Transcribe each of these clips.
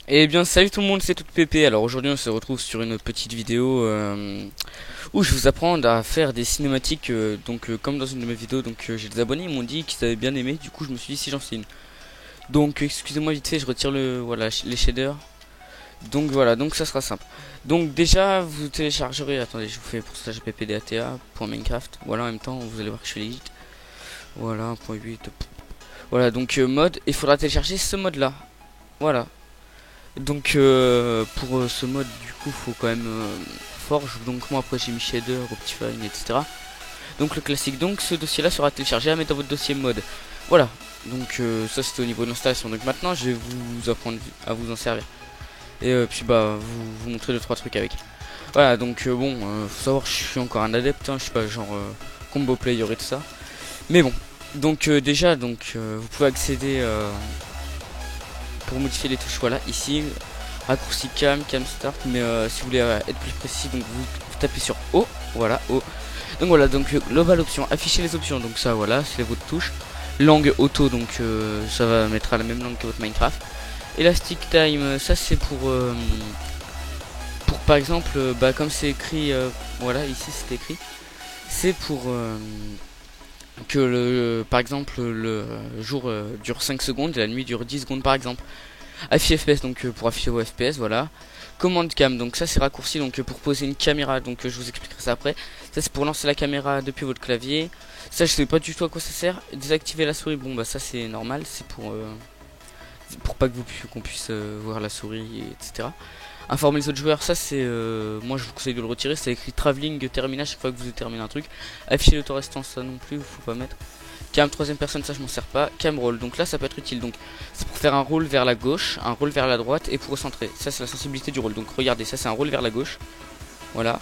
Eh bien salut tout le monde, c'est tout Pépé. Alors aujourd'hui on se retrouve sur une petite vidéo où je vous apprends à faire des cinématiques comme dans une de mes vidéos. J'ai des abonnés, ils m'ont dit qu'ils avaient bien aimé, du coup je me suis dit si j'en fais une. Donc excusez-moi vite fait, je retire les shaders. Donc voilà, donc ça sera simple. Donc déjà vous téléchargerez, attendez je vous fais pour ça ppdata.minecraft. Voilà, en même temps vous allez voir que je suis legit. Voilà 1.8. Voilà donc mode, il faudra télécharger ce mode là. Voilà. Pour ce mode du coup faut quand même Forge. Donc moi après j'ai mis Shader, Optifine, etc. Donc le classique, donc ce dossier là sera téléchargé à mettre dans votre dossier mode. Voilà, ça c'était au niveau de l'installation. Donc maintenant je vais vous apprendre à vous en servir. Et puis bah vous montrer 2 3 trucs avec. Voilà faut savoir je suis encore un adepte, hein, je suis pas genre combo player et tout ça. Mais bon, vous pouvez accéder pour modifier les touches, voilà ici raccourci cam start, mais si vous voulez être plus précis, donc vous tapez sur O, voilà O. Donc voilà, global option, afficher les options, donc ça voilà, c'est votre touche. Langue auto, ça va mettre à la même langue que votre Minecraft. Elastic time, ça c'est pour par exemple, comme c'est écrit, voilà ici c'est écrit, c'est pour que par exemple le jour dure 5 secondes et la nuit dure 10 secondes par exemple. Afficher FPS, pour afficher vos FPS, voilà. Commande cam, donc ça c'est raccourci pour poser une caméra, je vous expliquerai ça après. Ça c'est pour lancer la caméra depuis votre clavier. Ça je sais pas du tout à quoi ça sert. Désactiver la souris, bon bah ça c'est normal, c'est pour pas que qu'on puisse voir la souris, etc. Informer les autres joueurs, ça c'est moi je vous conseille de le retirer, c'est écrit travelling terminé à chaque fois que vous terminez un truc. Afficher l'autorestant, ça non plus, faut pas mettre. Cam troisième personne, ça je m'en sers pas. Cam roll, donc là ça peut être utile. Donc c'est pour faire un roll vers la gauche, un roll vers la droite et pour recentrer. Ça c'est la sensibilité du roll. Donc regardez, ça c'est un roll vers la gauche. Voilà.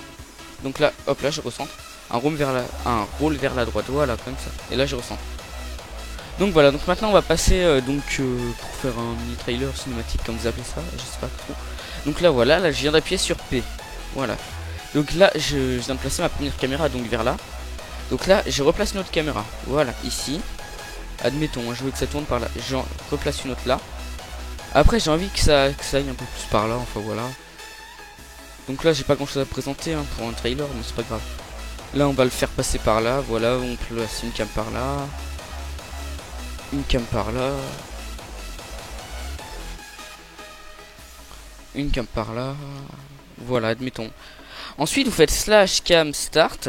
Donc là, hop là je recentre. Un roll vers la droite. Voilà, comme ça. Et là je recentre. Donc voilà, donc maintenant on va passer pour faire un mini trailer cinématique comme vous appelez ça, je sais pas trop. Donc là voilà, là je viens d'appuyer sur P. Voilà. Donc là je viens de placer ma première caméra donc vers là. Donc là je replace une autre caméra. Voilà, ici. Admettons, je veux que ça tourne par là. J'en replace une autre là. Après, j'ai envie que ça aille un peu plus par là. Enfin voilà. Donc là, j'ai pas grand chose à présenter hein, pour un trailer, mais c'est pas grave. Là, on va le faire passer par là. Voilà, on place une cam par là. Une cam par là. Une cam par là. Voilà, admettons. Ensuite, vous faites slash cam start.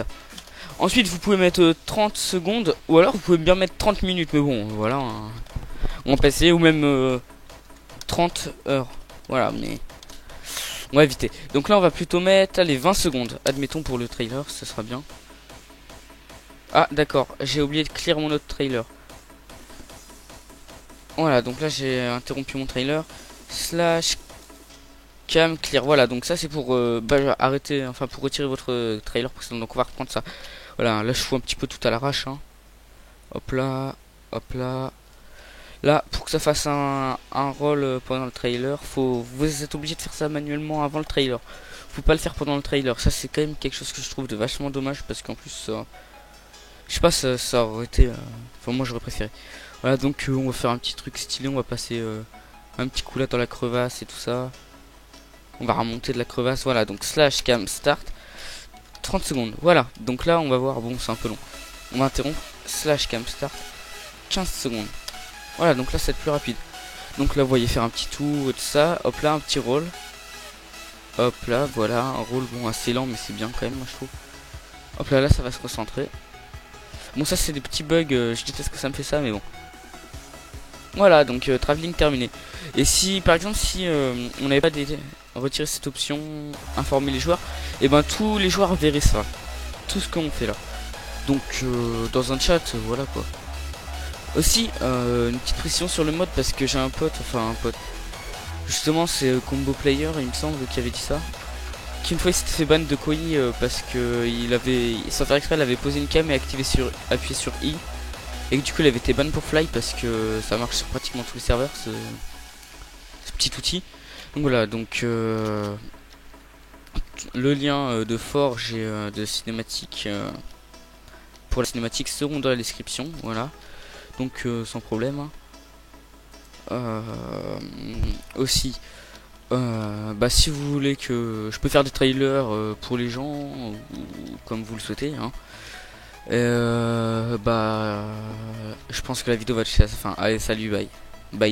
Ensuite, vous pouvez mettre 30 secondes. Ou alors, vous pouvez bien mettre 30 minutes. Mais bon, voilà. Hein. On va passer. Ou même 30 heures. Voilà, mais on va éviter. Donc là, on va plutôt mettre les 20 secondes. Admettons pour le trailer, ça sera bien. Ah, d'accord. J'ai oublié de clear mon autre trailer. Voilà, donc là, j'ai interrompu mon trailer. Slash cam clear. Voilà, donc ça, c'est pour arrêter, enfin, pour retirer votre trailer précédent. Donc on va reprendre ça. Voilà, là, je fous un petit peu tout à l'arrache. Hein. Hop là, hop là. Là, pour que ça fasse un roll pendant le trailer, vous êtes obligé de faire ça manuellement avant le trailer. Faut pas le faire pendant le trailer. Ça, c'est quand même quelque chose que je trouve de vachement dommage parce qu'en plus, je sais pas, ça aurait été. Enfin, moi, j'aurais préféré. Voilà, on va faire un petit truc stylé. On va passer un petit coup là dans la crevasse et tout ça. On va remonter de la crevasse. Voilà, donc slash cam start. 30 secondes. Voilà, donc là, on va voir. Bon, c'est un peu long. On va interrompre. Slash cam start. 15 secondes. Voilà, donc là, c'est plus rapide. Donc là, vous voyez faire un petit tour et tout ça. Hop là, un petit roll. Hop là, voilà, un roll bon assez lent, mais c'est bien quand même, moi je trouve. Hop là, là, ça va se recentrer. Bon, ça, c'est des petits bugs. Je déteste que ça me fait ça, mais bon. Voilà, donc travelling terminé. Et si, par exemple, si on n'avait pas retiré cette option, informer les joueurs, et ben tous les joueurs verraient ça. Tout ce qu'on fait là. Donc, dans un chat, voilà quoi. Aussi, une petite précision sur le mode parce que j'ai un pote, enfin un pote. Justement, c'est Combo Player, il me semble, qui avait dit ça. Qui une fois il s'était fait ban de Koi parce que il avait, sans faire exprès, il avait posé une cam et appuyé sur I. Et que, du coup, il avait été ban pour Fly parce que ça marche sur pratiquement tous les serveurs, ce petit outil. Donc voilà, le lien de Forge et de cinématique pour la cinématique seront dans la description, voilà. Donc sans problème. Aussi, Bah si vous voulez que je peux faire des trailers pour les gens ou comme vous le souhaitez, hein. Bah je pense que la vidéo va toucher à sa fin. Allez, salut, bye. Bye.